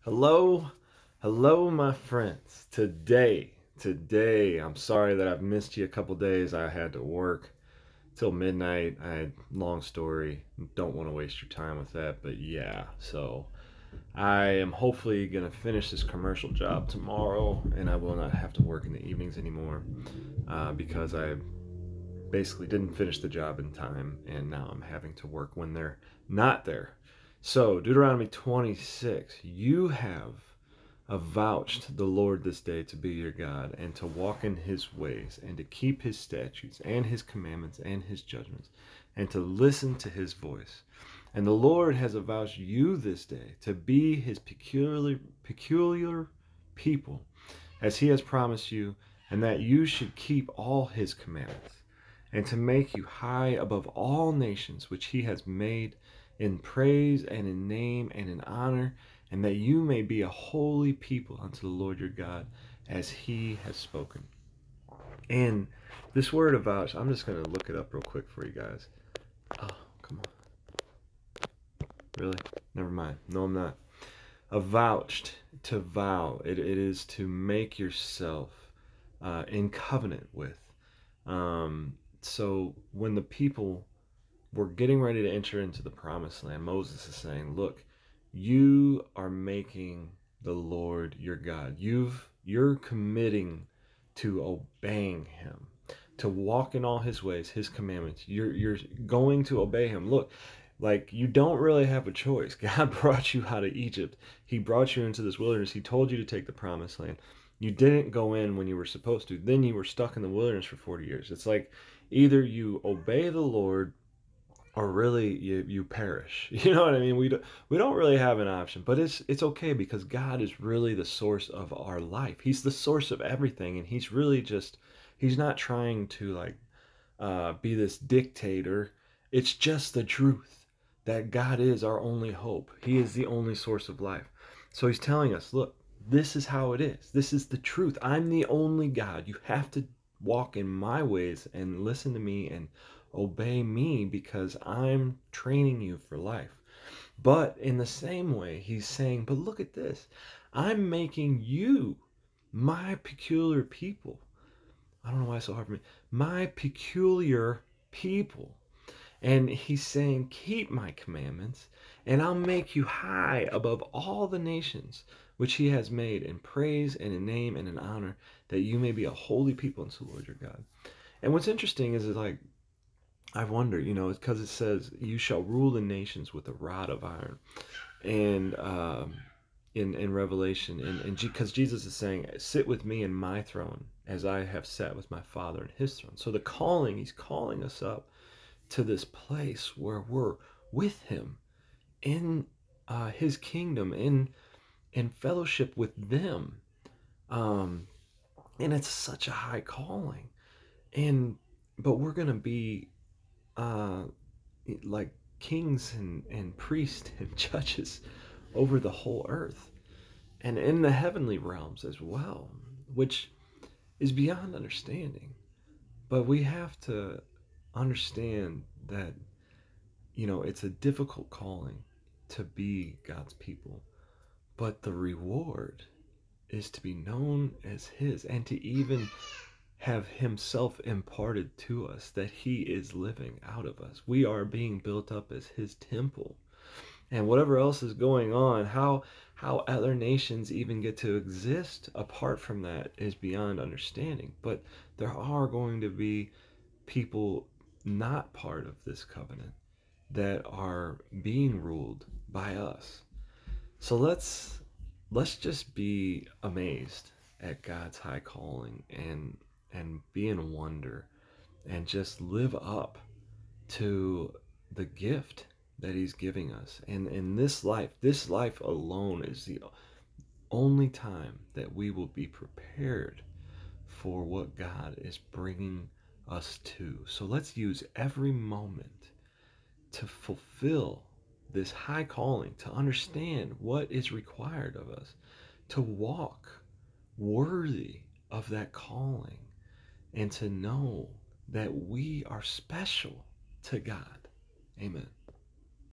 Hello, hello, my friends. Today, I'm sorry that I've missed you a couple days. I had to work till midnight. Long story. Don't want to waste your time with that, but yeah. So I am hopefully gonna finish this commercial job tomorrow, and I will not have to work in the evenings anymore because I basically didn't finish the job in time, and now I'm having to work when they're not there. So, Deuteronomy 26, you have avouched the Lord this day to be your God, and to walk in his ways, and to keep his statutes, and his commandments, and his judgments, and to listen to his voice. And the Lord has avouched you this day to be his peculiar people, as he has promised you, and that you should keep all his commandments, and to make you high above all nations which he has made, in praise and in name and in honor, and that you may be a holy people unto the Lord your God, as he has spoken. And this word avouched, I'm just going to look it up real quick for you guys. Oh, come on. Really? Never mind. No, I'm not. Avouched, to vow. It is to make yourself in covenant with. So when the people were getting ready to enter into the promised land, Moses is saying, look, you are making the Lord your God. You're committing to obeying him, to walk in all his ways, his commandments. You're going to obey him. Look, like, you don't really have a choice. God brought you out of Egypt. He brought you into this wilderness. He told you to take the promised land. You didn't go in when you were supposed to. Then you were stuck in the wilderness for 40 years. It's like either you obey the Lord or really you perish. You know what I mean? We don't really have an option, but it's okay, because God is really the source of our life. He's the source of everything, and he's really just, he's not trying to be this dictator. It's just the truth that God is our only hope. He is the only source of life. So he's telling us, look, this is how it is. This is the truth. I'm the only God. You have to walk in my ways and listen to me and obey me, because I'm training you for life. But in the same way, he's saying, but look at this. I'm making you my peculiar people. I don't know why it's so hard for me. My peculiar people. And he's saying, keep my commandments, and I'll make you high above all the nations which he has made, in praise and in name and in honor, that you may be a holy people unto the Lord your God. And what's interesting is like, I wonder, because it says, you shall rule the nations with a rod of iron. And in Revelation, and because Jesus is saying, sit with me in my throne, as I have sat with my Father in his throne. So he's calling us up to this place where we're with him in his kingdom, in fellowship with them. And it's such a high calling. But we're going to be like kings and priests and judges over the whole earth, and in the heavenly realms as well, which is beyond understanding. But we have to understand that, it's a difficult calling to be God's people, but the reward is to be known as his, and to even have himself imparted to us, that he is living out of us. We are being built up as his temple. And whatever else is going on, how other nations even get to exist apart from that is beyond understanding. But there are going to be people not part of this covenant that are being ruled by us. So let's just be amazed at God's high calling, and be in wonder, and just live up to the gift that he's giving us. And in this life alone is the only time that we will be prepared for what God is bringing us to. So let's use every moment to fulfill this high calling, to understand what is required of us, to walk worthy of that calling, and to know that we are special to God. Amen.